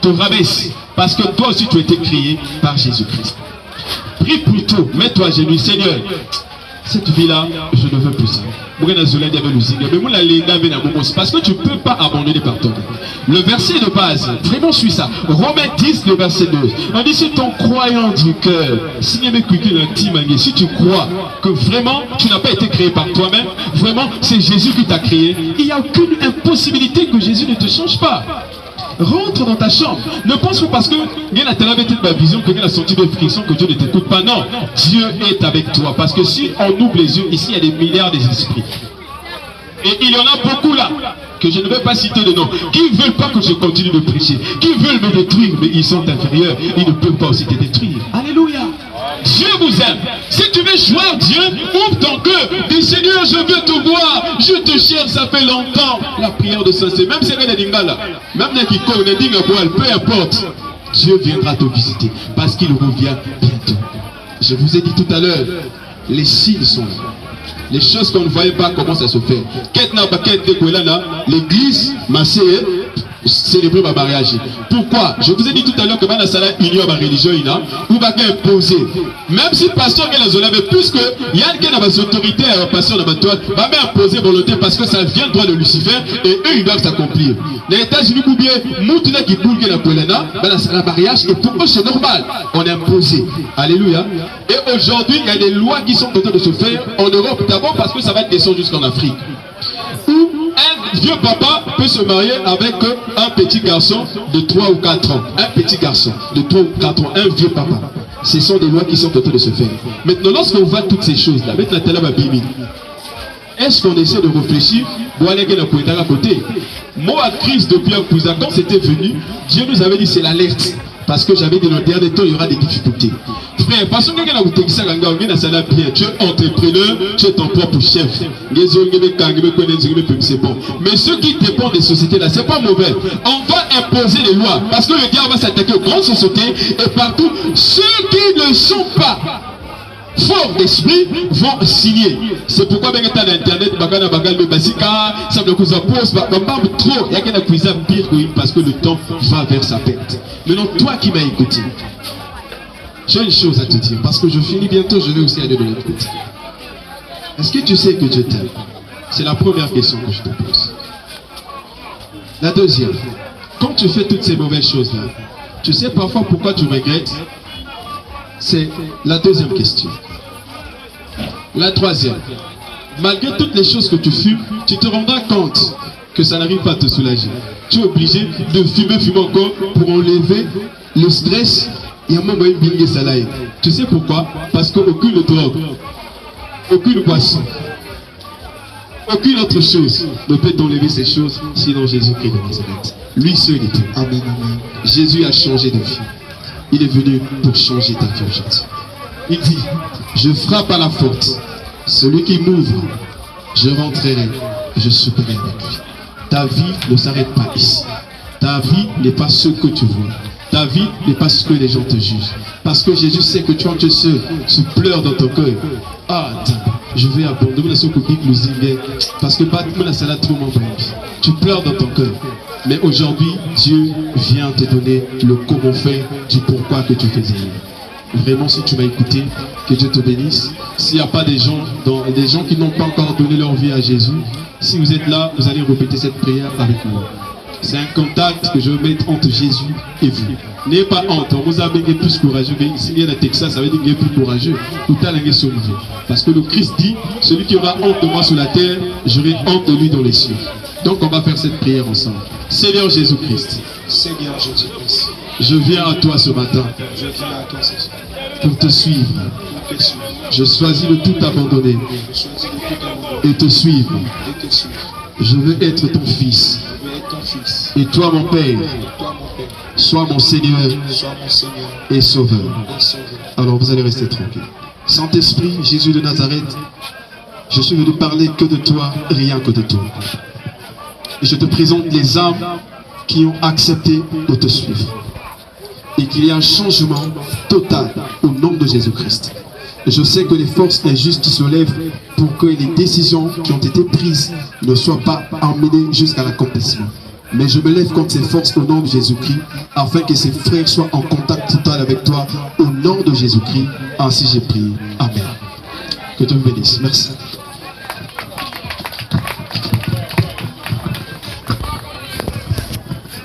te rabaisse. Parce que toi aussi tu as été créé par Jésus-Christ. Prie plutôt, mets-toi à genoux, Seigneur. Cette vie-là, je ne veux plus ça. Parce que tu ne peux pas abandonner par toi. Le verset de base, vraiment suis ça. Romains 10, le verset 2. On dit, si ton croyant du cœur, si tu crois que vraiment tu n'as pas été créé par toi-même, vraiment c'est Jésus qui t'a créé, il n'y a aucune impossibilité que Jésus ne te change pas. Rentre dans ta chambre. Ne pense pas parce que il y a la vision que tu as senti des frictions que Dieu ne t'écoute pas. Non, Dieu est avec toi. Parce que si on ouvre les yeux, ici il y a des milliards d'esprits. Et il y en a beaucoup là, que je ne vais pas citer de nom, qui ne veulent pas que je continue de prêcher, qui veulent me détruire, mais ils sont inférieurs, ils ne peuvent pas aussi te détruire. Alléluia. Dieu vous aime. Si tu veux jouer Dieu, ouvre ton cœur. Dis Seigneur, je veux te voir. Je te cherche, ça fait longtemps. La prière de Saint-Cyr, même si elle est d'Ingala, même qui connaît Dingaboual, peu importe, Dieu viendra te visiter parce qu'il revient bientôt. Je vous ai dit tout à l'heure, les signes sont là. Les choses qu'on ne voyait pas commencent à se faire. L'église m'a célébrer ma mariage. Pourquoi? Je vous ai dit tout à l'heure que dans la union ma religion ou va imposer. Même si pasteur puisque il y a des autorités pasteur de toi va imposer volonté parce que ça vient droit de Lucifer et eux ils doivent s'accomplir. Les États-Unis ou bien moutuna qui boule la polena dans la mariage et pour eux c'est normal. On est imposé. Alléluia. Et aujourd'hui il y a des lois qui sont en train de se faire en Europe d'abord parce que ça va descendre jusqu'en Afrique. Un vieux papa peut se marier avec un petit garçon de 3 ou 4 ans. Un petit garçon de 3 ou 4 ans. Un vieux papa. Ce sont des lois qui sont en train de se faire. Maintenant, lorsqu'on voit toutes ces choses-là, est-ce qu'on essaie de réfléchir pour aller à côté? Moi, à Christ, depuis un cousin, quand c'était venu, Dieu nous avait dit c'est l'alerte. Parce que j'avais dit dans le dernier temps, il y aura des difficultés. Frère, parce que tu es entrepreneur, tu es ton propre chef. C'est bon. Mais ceux qui dépendent des sociétés là, c'est pas mauvais. On va imposer les lois. Parce que le diable va s'attaquer aux grandes sociétés et partout. Ceux qui ne sont pas forts d'esprit vont signer. C'est pourquoi bien que tu as l'internet, ça me cause pose, trop. Il y a quelqu'un qui a pire parce que le temps va vers sa perte. Maintenant, toi qui m'as écouté, j'ai une chose à te dire, parce que je finis bientôt, je vais aussi aller de l'autre côté. Est-ce que tu sais que Dieu t'aime? C'est la première question que je te pose. La deuxième, quand tu fais toutes ces mauvaises choses-là, tu sais parfois pourquoi tu regrettes? C'est la deuxième question. La troisième, malgré toutes les choses que tu fumes, tu te rendras compte que ça n'arrive pas à te soulager. Tu es obligé de fumer encore pour enlever le stress. Il y a un moment où salaire. Tu sais pourquoi? Parce qu'aucune drogue, aucune boisson, aucune autre chose ne peut t'enlever ces choses, sinon Jésus-Christ de Nazareth. Lui seul est tout. Amen, amen. Jésus a changé de vie. Il est venu pour changer ta vie aujourd'hui. Il dit, je frappe à la porte. Celui qui m'ouvre, je rentrerai, je souperai avec lui. Ta vie ne s'arrête pas ici. Ta vie n'est pas ce que tu vois. Ta vie n'est pas ce que les gens te jugent. Parce que Jésus sait que tu es seul, tu pleures dans ton cœur. Ah, je vais abandonner ce public parce que tu pleures dans ton cœur. Mais aujourd'hui, Dieu vient te donner le comment faire du pourquoi que tu faisais. Vraiment, si tu m'as écouté, que Dieu te bénisse. S'il n'y a pas des gens qui n'ont pas encore donné leur vie à Jésus, si vous êtes là, vous allez répéter cette prière avec moi. C'est un contact que je vais mettre entre Jésus et vous. N'ayez pas honte. On vous a bien plus courageux. S'il y a le Texas, ça veut dire qu'il est plus courageux. Parce que le Christ dit, celui qui aura honte de moi sur la terre, j'aurai honte de lui dans les cieux. Donc on va faire cette prière ensemble. Seigneur Jésus-Christ. Seigneur Jésus-Christ. Je viens à toi ce matin. Je viens à toi ce soir. Pour te suivre. Je choisis de tout abandonner. Et te suivre. Je veux être ton fils. Et toi mon Père. Sois mon Seigneur et Sauveur. Alors vous allez rester tranquille. Saint-Esprit, Jésus de Nazareth, je suis venu parler que de toi, rien que de toi. Et je te présente les âmes qui ont accepté de te suivre. Et qu'il y a un changement total au nom de Jésus-Christ. Et je sais que les forces injustes se lèvent pour que les décisions qui ont été prises ne soient pas emmenées jusqu'à l'accomplissement. Mais je me lève contre ces forces au nom de Jésus-Christ, afin que ces frères soient en contact total avec toi, au nom de Jésus-Christ. Ainsi j'ai prié. Amen. Que Dieu vous bénisse. Merci.